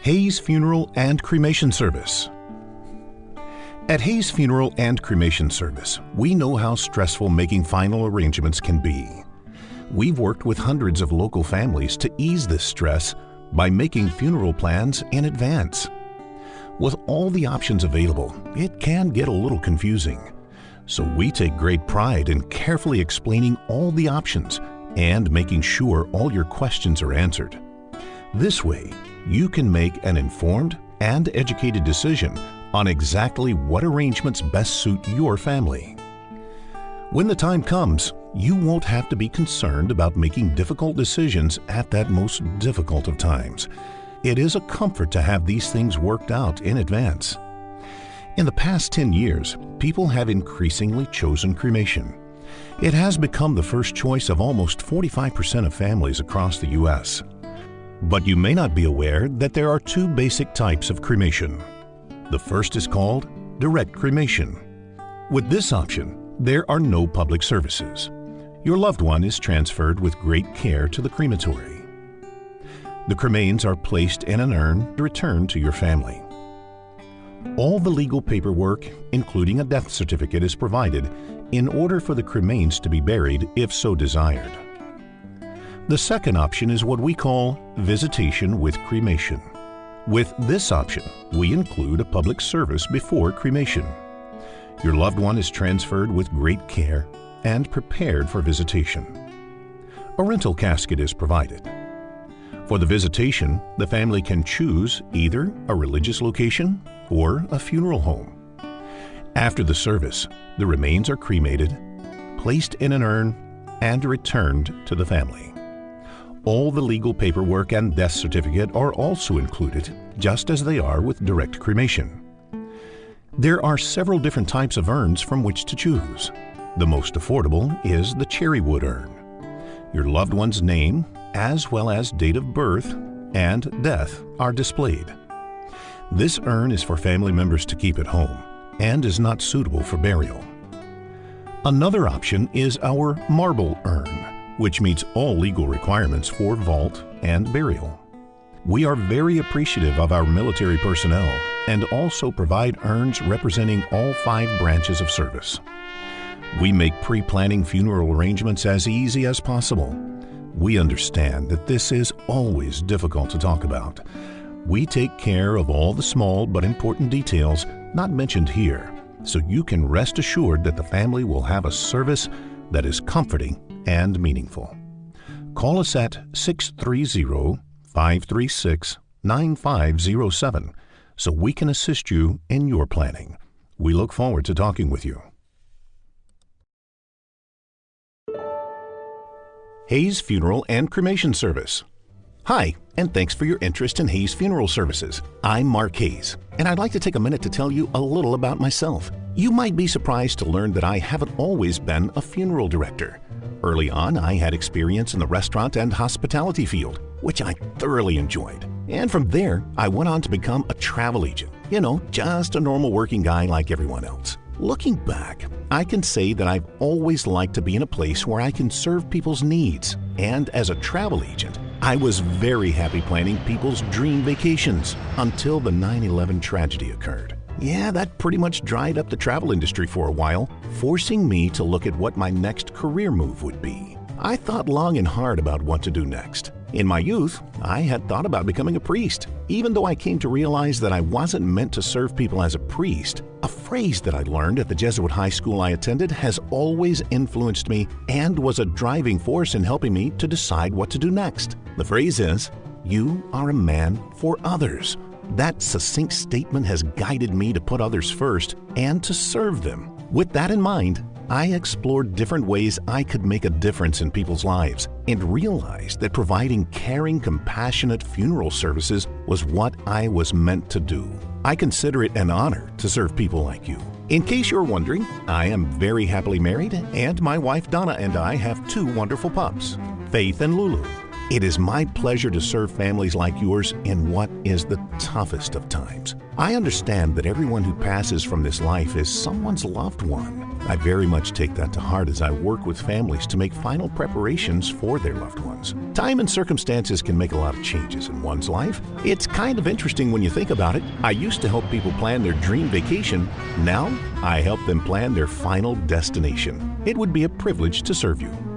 Hayes Funeral and Cremation Service. At Hayes Funeral and Cremation Service, we know how stressful making final arrangements can be. We've worked with hundreds of local families to ease this stress by making funeral plans in advance. With all the options available, it can get a little confusing. So we take great pride in carefully explaining all the options and making sure all your questions are answered. This way, you can make an informed and educated decision on exactly what arrangements best suit your family. When the time comes, you won't have to be concerned about making difficult decisions at that most difficult of times. It is a comfort to have these things worked out in advance. In the past 10 years, people have increasingly chosen cremation. It has become the first choice of almost 45% of families across the U.S. But you may not be aware that there are two basic types of cremation. The first is called direct cremation. With this option, there are no public services. Your loved one is transferred with great care to the crematory. The cremains are placed in an urn to return to your family. All the legal paperwork, including a death certificate, is provided in order for the cremains to be buried if so desired. The second option is what we call visitation with cremation. With this option, we include a public service before cremation. Your loved one is transferred with great care and prepared for visitation. A rental casket is provided. For the visitation, the family can choose either a religious location or a funeral home. After the service, the remains are cremated, placed in an urn, and returned to the family. All the legal paperwork and death certificate are also included, just as they are with direct cremation. There are several different types of urns from which to choose. The most affordable is the cherry wood urn. Your loved one's name, as well as date of birth and death, are displayed. This urn is for family members to keep at home and is not suitable for burial. Another option is our marble urn, which meets all legal requirements for vault and burial. We are very appreciative of our military personnel and also provide urns representing all 5 branches of service. We make pre-planning funeral arrangements as easy as possible. We understand that this is always difficult to talk about. We take care of all the small but important details not mentioned here, so you can rest assured that the family will have a service that is comforting and meaningful. Call us at 630-536-9507 so we can assist you in your planning. We look forward to talking with you. Hayes Funeral and Cremation Service. Hi, and thanks for your interest in Hayes Funeral Services. I'm Mark Hayes, and I'd like to take a minute to tell you a little about myself. You might be surprised to learn that I haven't always been a funeral director. Early on, I had experience in the restaurant and hospitality field, which I thoroughly enjoyed. And from there, I went on to become a travel agent. Just a normal working guy like everyone else. Looking back, I can say that I've always liked to be in a place where I can serve people's needs. And as a travel agent, I was very happy planning people's dream vacations until the 9/11 tragedy occurred. Yeah, that pretty much dried up the travel industry for a while, forcing me to look at what my next career move would be. I thought long and hard about what to do next. In my youth, I had thought about becoming a priest, even though I came to realize that I wasn't meant to serve people as a priest. A phrase that I learned at the Jesuit high school I attended has always influenced me and was a driving force in helping me to decide what to do next. The phrase is, "You are a man for others." That succinct statement has guided me to put others first and to serve them. With that in mind, I explored different ways I could make a difference in people's lives and realized that providing caring, compassionate funeral services was what I was meant to do. I consider it an honor to serve people like you. In case you're wondering, I am very happily married, and my wife Donna and I have 2 wonderful pups, Faith and Lulu. It is my pleasure to serve families like yours in what is the toughest of times. I understand that everyone who passes from this life is someone's loved one. I very much take that to heart as I work with families to make final preparations for their loved ones. Time and circumstances can make a lot of changes in one's life. It's kind of interesting when you think about it. I used to help people plan their dream vacation. Now, I help them plan their final destination. It would be a privilege to serve you.